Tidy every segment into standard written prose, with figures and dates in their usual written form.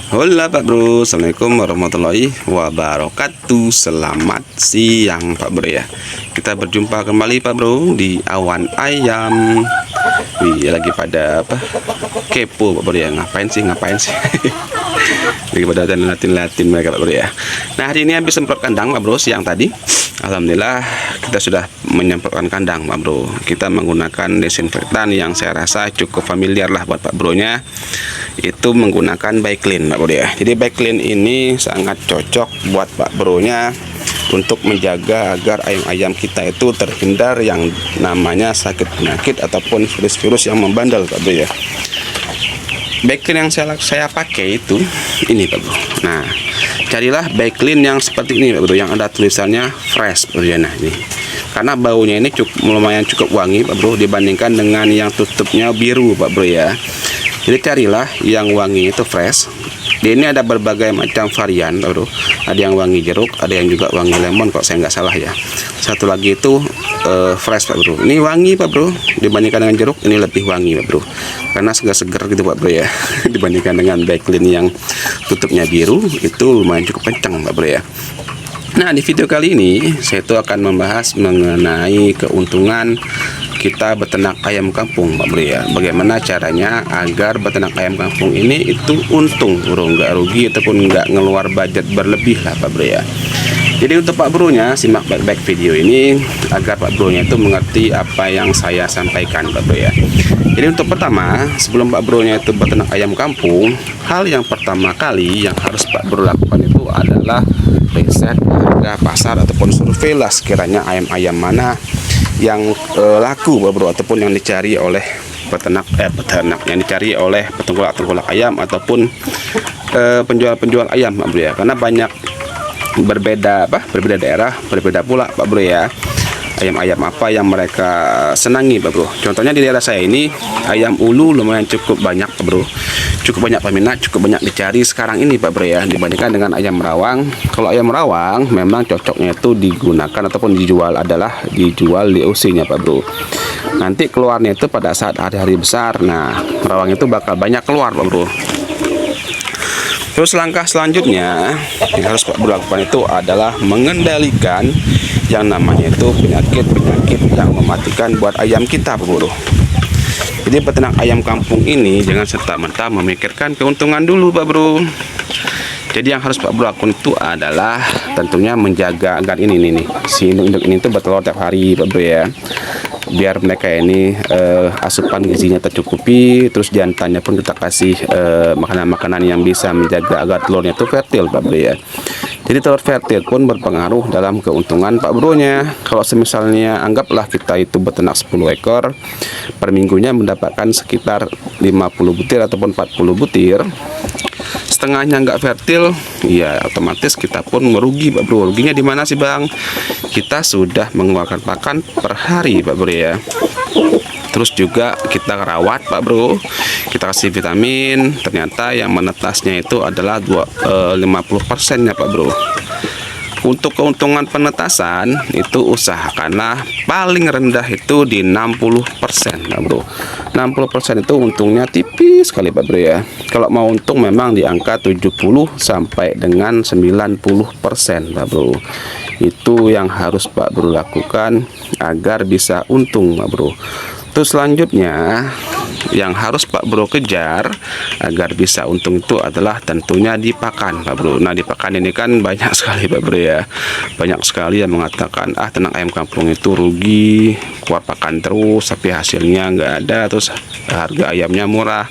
Hola Pak Bro, Assalamualaikum warahmatullahi wabarakatuh. Selamat siang Pak Bro ya. Kita berjumpa kembali Pak Bro di awan ayam. Wih, lagi pada apa? Kepo Pak Bro ya. Ngapain sih? Lagi pada latin mereka Pak Bro ya. Nah, hari ini habis semprot kandang Pak Bro siang tadi. Alhamdulillah kita sudah menyemprotkan kandang Pak Bro. Kita menggunakan desinfektan yang saya rasa cukup familiar lah buat Pak Bro nya. Itu menggunakan Baiklin Pak Bro ya. Jadi Baiklin ini sangat cocok buat Pak Bro nya untuk menjaga agar ayam-ayam kita itu terhindar yang namanya sakit penyakit ataupun virus-virus yang membandel Pak Bro ya. Baiklin yang saya pakai itu ini Pak Bro. Nah, carilah Baiklin yang seperti ini Pak Bro, yang ada tulisannya fresh Pak Bro ya. Nah, ini karena baunya ini lumayan cukup wangi Pak Bro dibandingkan dengan yang tutupnya biru Pak Bro ya. Jadi carilah yang wangi itu fresh. Di ini ada berbagai macam varian Pak Bro. Ada yang wangi jeruk, ada yang juga wangi lemon kalau saya nggak salah ya. Satu lagi itu fresh Pak Bro. Ini wangi Pak Bro dibandingkan dengan jeruk, ini lebih wangi Pak Bro. Karena segar-segar gitu Pak Bro ya. Dibandingkan dengan Baiklin yang tutupnya biru itu lumayan cukup kencang Pak Bro ya. Nah, di video kali ini saya itu akan membahas mengenai keuntungan kita beternak ayam kampung Pak Bro ya. Bagaimana caranya agar beternak ayam kampung ini itu untung bro, nggak rugi ataupun nggak ngeluar budget berlebih lah Pak Bro ya. Jadi untuk Pak Bro nya simak baik-baik video ini agar Pak Bro nya itu mengerti apa yang saya sampaikan Pak Bro ya. Jadi untuk pertama, sebelum Pak Bro nya itu beternak ayam kampung, hal yang pertama kali yang harus Pak Bro lakukan itu adalah riset harga pasar ataupun survei lah sekiranya ayam-ayam mana yang laku Pak Bro ataupun yang dicari oleh peternak yang dicari oleh petengkulak ayam ataupun penjual-penjual ayam Pak Bro ya. Karena banyak berbeda daerah, berbeda pula Pak Bro ya. Ayam-ayam apa yang mereka senangi Pak Bro. Contohnya di daerah saya ini ayam ulu lumayan cukup banyak Pak Bro. Cukup banyak peminat, cukup banyak dicari sekarang ini Pak Bro ya, dibandingkan dengan ayam rawang. Kalau ayam rawang memang cocoknya itu digunakan ataupun dijual di UC-nya Pak Bro. Nanti keluarnya itu pada saat hari-hari besar. Nah, rawang itu bakal banyak keluar Pak Bro. Terus langkah selanjutnya yang harus Pak Bro lakukan itu adalah mengendalikan yang namanya itu penyakit yang mematikan buat ayam kita Pak Bro. Jadi peternak ayam kampung ini jangan serta-merta memikirkan keuntungan dulu Pak Bro. Jadi yang harus Pak Bro lakukan itu adalah tentunya menjaga agar ini si induk ini tuh bertelur tiap hari Pak Bro ya. Biar mereka ini asupan gizinya tercukupi, terus jantannya pun kita kasih makanan-makanan yang bisa menjaga agar telurnya itu fertil Pak Bro ya. Jadi telur fertil pun berpengaruh dalam keuntungan Pak Bro nya. Kalau semisalnya anggaplah kita itu beternak 10 ekor, per minggunya mendapatkan sekitar 50 butir ataupun 40 butir. Setengahnya nggak fertil, ya otomatis kita pun merugi Pak Bro. Ruginya di mana sih Bang? Kita sudah mengeluarkan pakan per hari Pak Bro ya. Terus juga kita rawat Pak Bro, kita kasih vitamin, ternyata yang menetasnya itu adalah 50% nya Pak Bro. Untuk keuntungan penetasan itu usahakanlah paling rendah itu di 60% Pak Bro. 60% itu untungnya tipis sekali Pak Bro ya. Kalau mau untung memang di angka 70 sampai dengan 90% Pak Bro. Itu yang harus Pak Bro lakukan agar bisa untung Pak Bro. Terus selanjutnya yang harus Pak Bro kejar agar bisa untung itu adalah tentunya di pakan Pak Bro. Nah, di pakan ini kan banyak sekali Pak Bro ya. Banyak sekali yang mengatakan ternak ayam kampung itu rugi, keluar pakan terus tapi hasilnya nggak ada, terus harga ayamnya murah.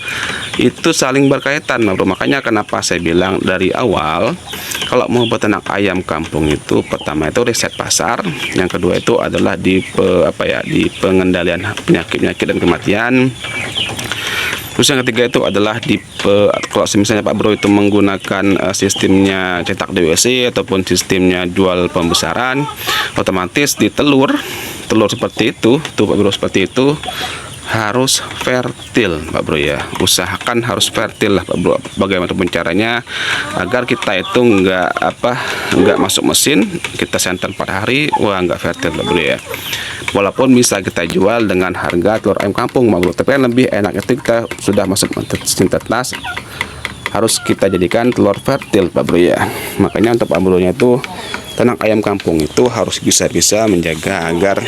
Itu saling berkaitan Pak Bro. Makanya kenapa saya bilang dari awal kalau mau beternak ayam kampung itu pertama itu riset pasar, yang kedua itu adalah di pengendalian penyakit dan kematian. Terus yang ketiga itu adalah kalau misalnya Pak Bro itu menggunakan sistemnya cetak DWC ataupun sistemnya jual pembesaran, otomatis di telur seperti itu tuh Pak Bro, seperti itu harus fertil Pak Bro ya. Usahakan harus fertil lah Pak Bro. Bagaimanapun caranya agar kita itu nggak masuk mesin, kita senter 4 hari, wah nggak fertil Pak Bro ya. Walaupun bisa kita jual dengan harga telur ayam kampung Pak Bro, tapi kan lebih enak itu kita sudah masuk mesin tetas harus kita jadikan telur fertil Pak Bro ya. Makanya untuk Pak Bro-nya itu ternak ayam kampung itu harus bisa menjaga agar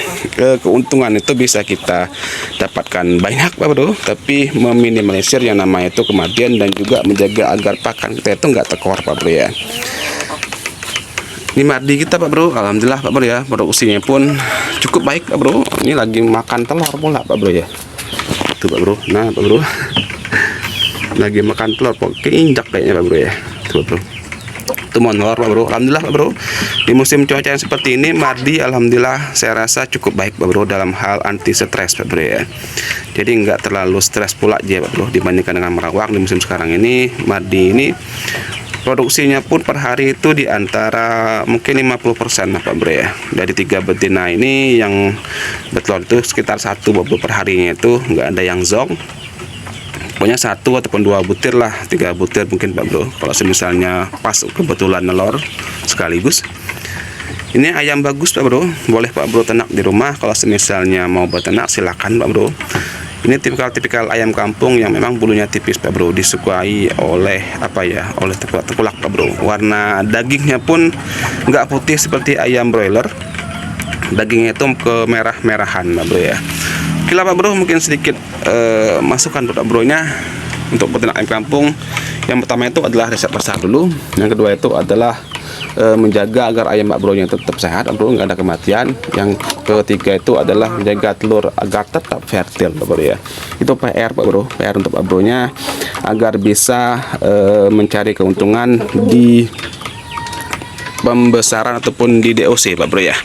keuntungan itu bisa kita dapatkan banyak Pak Bro, tapi meminimalisir yang namanya itu kematian dan juga menjaga agar pakan kita itu nggak tekor Pak Bro ya. Ini mardi kita Pak Bro, alhamdulillah Pak Bro ya, produksinya pun cukup baik Pak Bro. Ini lagi makan telur pula Pak Bro ya. Tuh Pak Bro, nah Pak Bro lagi makan telur, keinjak kayaknya Pak Bro ya. Tuh Pak Bro, itu mau telur Pak Bro. Alhamdulillah Pak Bro, di musim cuaca yang seperti ini mardi alhamdulillah saya rasa cukup baik Pak Bro dalam hal anti stres Pak Bro ya. Jadi nggak terlalu stres pula aja Pak Bro dibandingkan dengan merawak di musim sekarang ini. Mardi ini produksinya pun per hari itu di antara mungkin 50% lah Pak Bro ya. Dari 3 betina ini yang betelor itu sekitar 1 Pak Bro per harinya, itu nggak ada yang zong. Pokoknya 1 ataupun 2 butir lah, 3 butir mungkin Pak Bro, kalau misalnya pas kebetulan nelor sekaligus. Ini ayam bagus Pak Bro, boleh Pak Bro ternak di rumah. Kalau misalnya mau berternak silakan Pak Bro. Ini tipikal ayam kampung yang memang bulunya tipis Pak Bro, disukai oleh oleh tengkulak Pak Bro. Warna dagingnya pun nggak putih seperti ayam broiler, dagingnya itu ke merah-merahan Pak Bro ya. Oke lah Pak Bro, mungkin sedikit masukan untuk Pak Bro nya untuk peternak ayam kampung. Yang pertama itu adalah riset pasar dulu. Yang kedua itu adalah menjaga agar ayam Pak Bro nya tetap sehat Pak Bro, nggak ada kematian. Yang ketiga itu adalah menjaga telur agar tetap fertil Pak Bro ya. Itu PR Pak Bro, PR untuk Pak Bro nya agar bisa mencari keuntungan di pembesaran ataupun di DOC Pak Bro ya.